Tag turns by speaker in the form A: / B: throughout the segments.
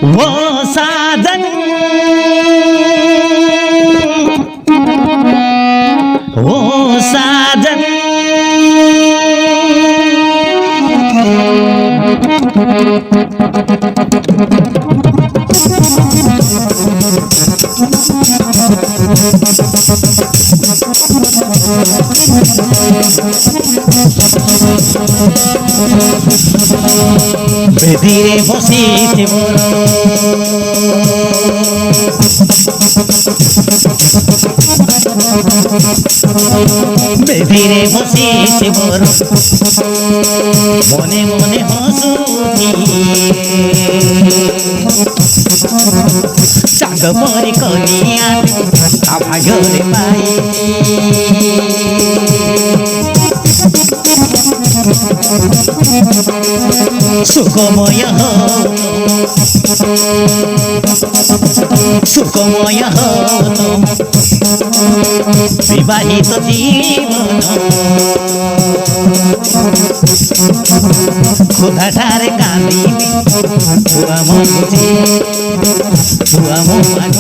A: वो साजन वो साजन বেদিরে বসিতে বড় বেদিরে বসিতে বড় মনে মনে হসুকি চাঁদ পরে কনিয়া আভাগরে পাই সুখময় সুখময় হত বিবাহিত জীবন ক্ষুধাটারে কাঁদিবি ভুয়া মন বুঝি ভুয়া মন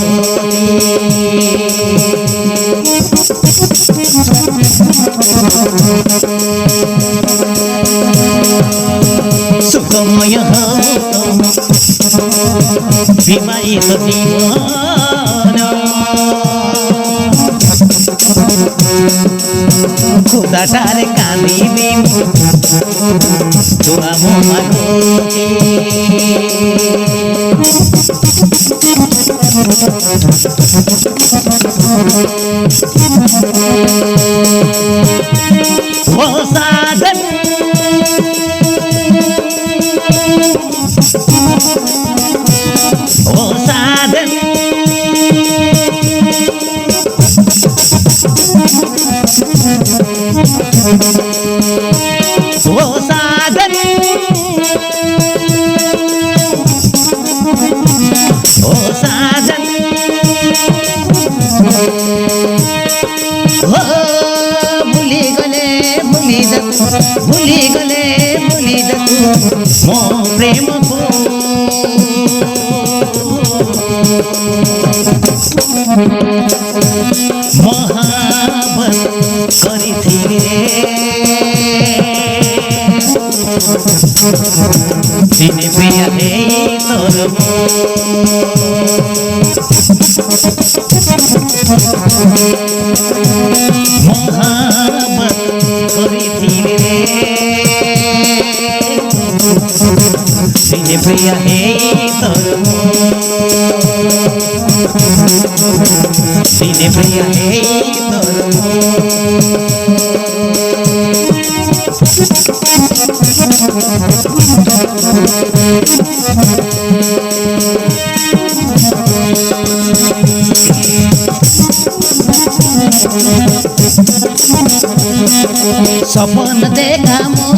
A: সুখময় হত বিবাহিত জীবন ক্ষুধাটারে কাঁদিবি ভুয়া মন वो साधन वो साधन वो साधन वो साधन हो भूली गले भूली गले भूली मो प्रेम को महाबत करिथिले दिने प्रिया हे तोर महाबत करिथिले दिने प्रिया हे तोर दिने प्रिया हे तोर सपन देखा मो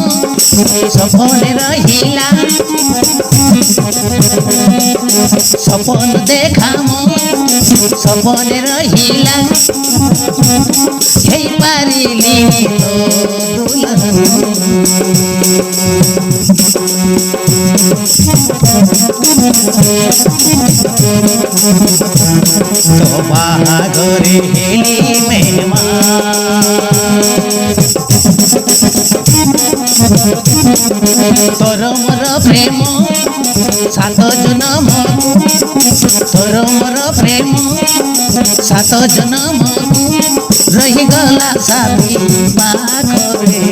A: सपन रहिला सपन देखा मो सपन रहिला हे पारिली तो बाहागरे हेली मेहमान तोर मोर प्रेम सात जन्म तोर मोर प्रेम सात जन्म रही गला साथी पाखरे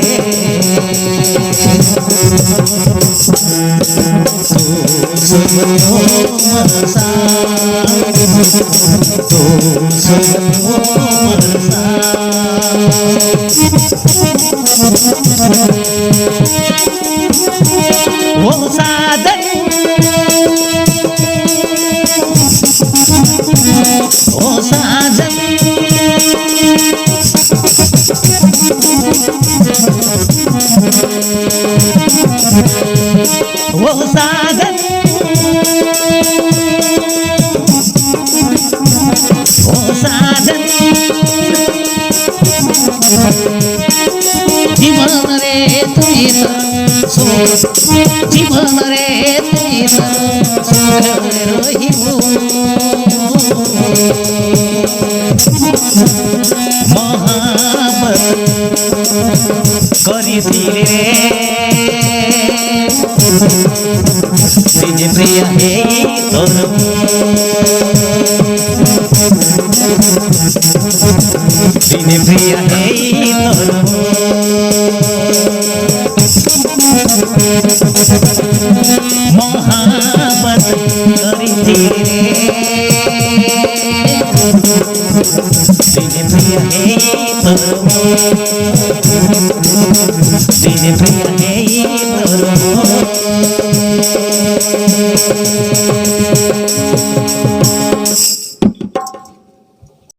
A: वो साधन वो साधन वो साधन वो साधन जीवन रे तुई जीवन रे तुई ସୁଖରେ ରହିବୁ ମହାବତ କରିଥିଲେ ରେ ଦିନେ ପ୍ରିୟ ହେଇ ତୋର ଦିନେ ପ୍ରିୟ ହେଇ ତୋର ମହାବତ କରିଥିଲେ ଦିନେ ପ୍ରିୟ ହେଇ ତୋର ଦିନେ ପ୍ରିୟ ହେଇ ତୋର